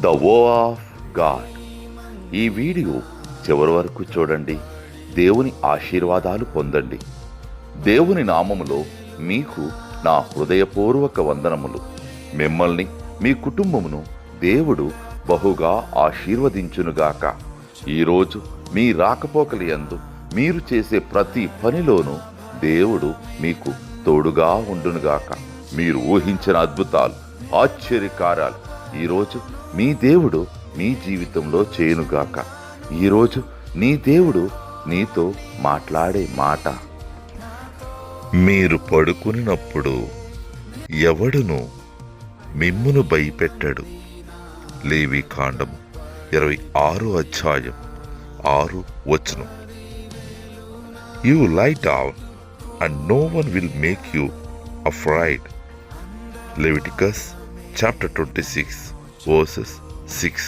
The వో of God. ఈ video చివరి వరకు చూడండి. దేవుని ఆశీర్వాదాలు పొందండి. దేవుని నామములో మీకు నా హృదయపూర్వక వందనములు. మిమ్మల్ని మీ కుటుంబమును దేవుడు బహుగా ఆశీర్వదించునుగాక. ఈరోజు మీ రాకపోకలి యందు మీరు చేసే ప్రతి పనిలోనూ దేవుడు మీకు తోడుగా ఉండునుగాక. మీరు ఊహించిన అద్భుతాలు, ఆశ్చర్యకార్యాలు ఈరోజు మీ దేవుడు మీ జీవితంలో చేయునుగాక. ఈరోజు నీ దేవుడు నీతో మాట్లాడే మాట, మీరు పడుకునినప్పుడు ఎవడును మిమ్మును భయపెట్టడు. లేవికాండము 26 అధ్యాయం 6 వచనం. You lie down and no one will make you afraid. Leviticus chapter 26 verses 6.